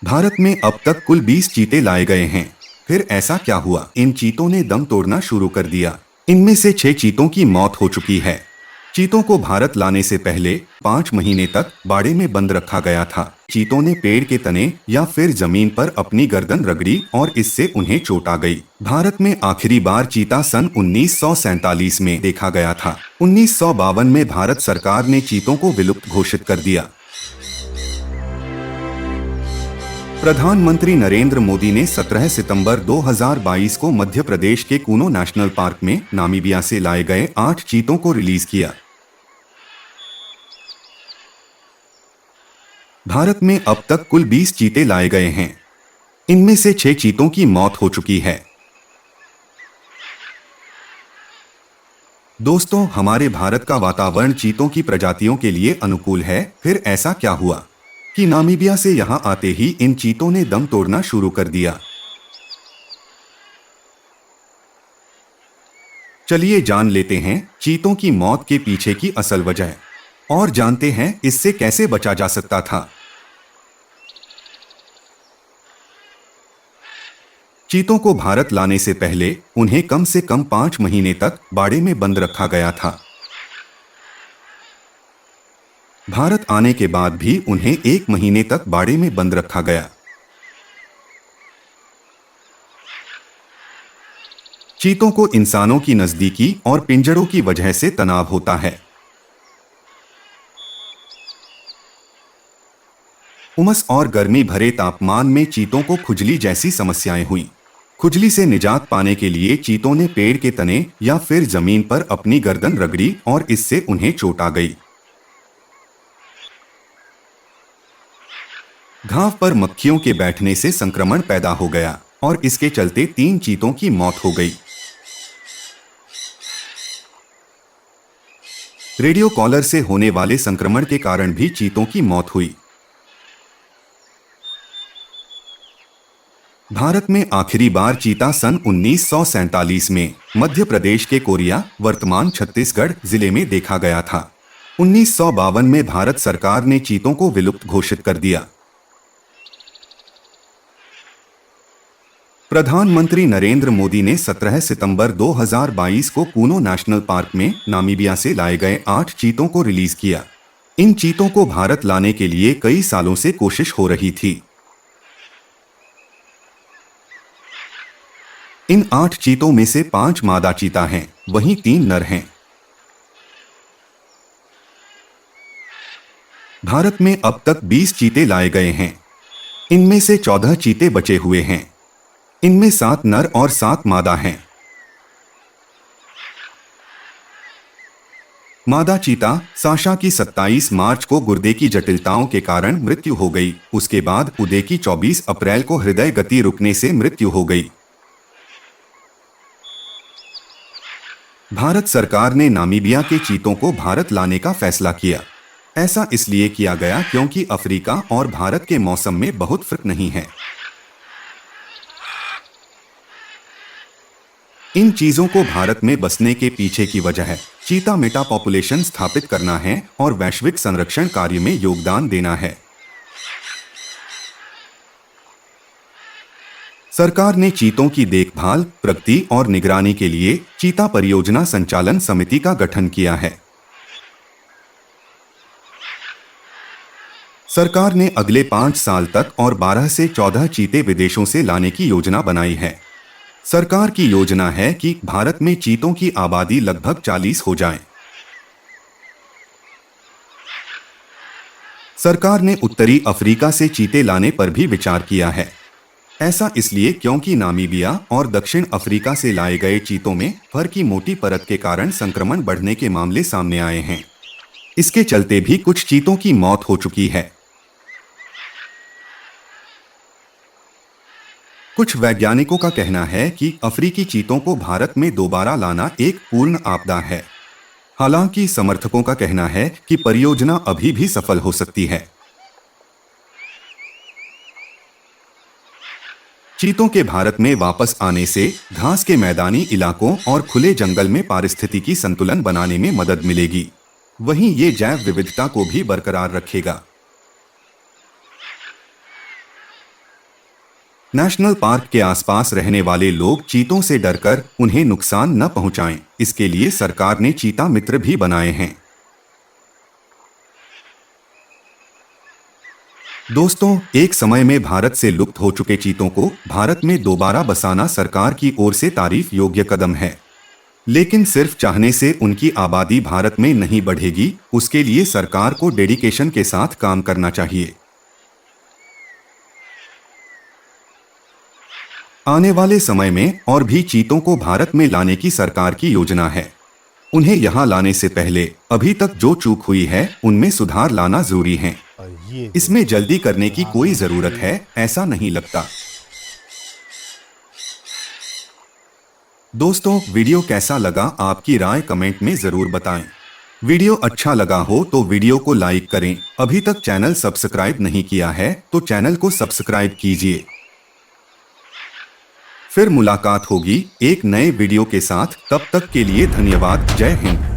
भारत में अब तक कुल 20 चीते लाए गए हैं। फिर ऐसा क्या हुआ? इन चीतों ने दम तोड़ना शुरू कर दिया। इनमें से 6 चीतों की मौत हो चुकी है। चीतों को भारत लाने से पहले 5 महीने तक बाड़े में बंद रखा गया था। चीतों ने पेड़ के तने या फिर जमीन पर अपनी गर्दन रगड़ी और इससे उन्हें चोट आ गई। भारत में आखिरी बार चीता सन 1947 में देखा गया था। 1952 में भारत सरकार ने चीतों को विलुप्त घोषित कर दिया। प्रधानमंत्री नरेंद्र मोदी ने 17 सितंबर 2022 को मध्य प्रदेश के कूनो नेशनल पार्क में नामीबिया से लाए गए 8 चीतों को रिलीज किया। भारत में अब तक कुल 20 चीते लाए गए हैं। इनमें से 6 चीतों की मौत हो चुकी है। दोस्तों, हमारे भारत का वातावरण चीतों की प्रजातियों के लिए अनुकूल है। फिर ऐसा क्या हुआ कि नामीबिया से यहां आते ही इन चीतों ने दम तोड़ना शुरू कर दिया? चलिए जान लेते हैं चीतों की मौत के पीछे की असल वजह और जानते हैं इससे कैसे बचा जा सकता था। चीतों को भारत लाने से पहले उन्हें कम से कम 5 महीने तक बाड़े में बंद रखा गया था। भारत आने के बाद भी उन्हें 1 महीने तक बाड़े में बंद रखा गया। चीतों को इंसानों की नजदीकी और पिंजरों की वजह से तनाव होता है। उमस और गर्मी भरे तापमान में चीतों को खुजली जैसी समस्याएं हुई। खुजली से निजात पाने के लिए चीतों ने पेड़ के तने या फिर जमीन पर अपनी गर्दन रगड़ी और इससे उन्हें चोट आ गई। घाव पर मक्खियों के बैठने से संक्रमण पैदा हो गया और इसके चलते 3 चीतों की मौत हो गई। रेडियो कॉलर से होने वाले संक्रमण के कारण भी चीतों की मौत हुई। भारत में आखिरी बार चीता सन 1947 में मध्य प्रदेश के कोरिया, वर्तमान छत्तीसगढ़ जिले में देखा गया था। 1952 में भारत सरकार ने चीतों को विलुप्त घोषित कर दिया। प्रधानमंत्री नरेंद्र मोदी ने 17 सितंबर 2022 को कूनो नेशनल पार्क में नामीबिया से लाए गए 8 चीतों को रिलीज किया। इन चीतों को भारत लाने के लिए कई सालों से कोशिश हो रही थी। इन 8 चीतों में से 5 मादा चीता हैं, वहीं 3 नर हैं। भारत में अब तक 20 चीते लाए गए हैं। इनमें से 14 चीते बचे हुए हैं। इनमें 7 नर और 7 मादा हैं। मादा चीता साशा की 27 मार्च को गुर्दे की जटिलताओं के कारण मृत्यु हो गई। उसके बाद उदय की 24 अप्रैल को हृदय गति रुकने से मृत्यु हो गई। भारत सरकार ने नामीबिया के चीतों को भारत लाने का फैसला किया। ऐसा इसलिए किया गया क्योंकि अफ्रीका और भारत के मौसम में बहुत फर्क नहीं है। इन चीजों को भारत में बसने के पीछे की वजह है चीता मेटा पॉपुलेशन स्थापित करना है और वैश्विक संरक्षण कार्य में योगदान देना है। सरकार ने चीतों की देखभाल, प्रगति और निगरानी के लिए चीता परियोजना संचालन समिति का गठन किया है। सरकार ने अगले 5 साल तक और 12 से 14 चीते विदेशों से लाने की योजना बनाई है। सरकार की योजना है कि भारत में चीतों की आबादी लगभग 40 हो जाए। सरकार ने उत्तरी अफ्रीका से चीते लाने पर भी विचार किया है। ऐसा इसलिए क्योंकि नामीबिया और दक्षिण अफ्रीका से लाए गए चीतों में फर की मोटी परत के कारण संक्रमण बढ़ने के मामले सामने आए हैं। इसके चलते भी कुछ चीतों की मौत हो चुकी है। कुछ वैज्ञानिकों का कहना है कि अफ्रीकी चीतों को भारत में दोबारा लाना एक पूर्ण आपदा है। हालांकि समर्थकों का कहना है कि परियोजना अभी भी सफल हो सकती है। चीतों के भारत में वापस आने से घास के मैदानी इलाकों और खुले जंगल में पारिस्थितिकी संतुलन बनाने में मदद मिलेगी। वहीं ये जैव विविधता को भी बरकरार रखेगा। नेशनल पार्क के आसपास रहने वाले लोग चीतों से डरकर उन्हें नुकसान न पहुंचाएं, इसके लिए सरकार ने चीता मित्र भी बनाए हैं। दोस्तों, एक समय में भारत से लुप्त हो चुके चीतों को भारत में दोबारा बसाना सरकार की ओर से तारीफ योग्य कदम है। लेकिन सिर्फ चाहने से उनकी आबादी भारत में नहीं बढ़ेगी, उसके लिए सरकार को डेडिकेशन के साथ काम करना चाहिए। आने वाले समय में और भी चीतों को भारत में लाने की सरकार की योजना है। उन्हें यहाँ लाने से पहले अभी तक जो चूक हुई है उनमें सुधार लाना जरूरी है। इसमें जल्दी करने की कोई जरूरत है ऐसा नहीं लगता। दोस्तों, वीडियो कैसा लगा आपकी राय कमेंट में जरूर बताएं। वीडियो अच्छा लगा हो तो वीडियो को लाइक करें। अभी तक चैनल सब्सक्राइब नहीं किया है तो चैनल को सब्सक्राइब कीजिए। फिर मुलाकात होगी एक नए वीडियो के साथ, तब तक के लिए धन्यवाद। जय हिंद।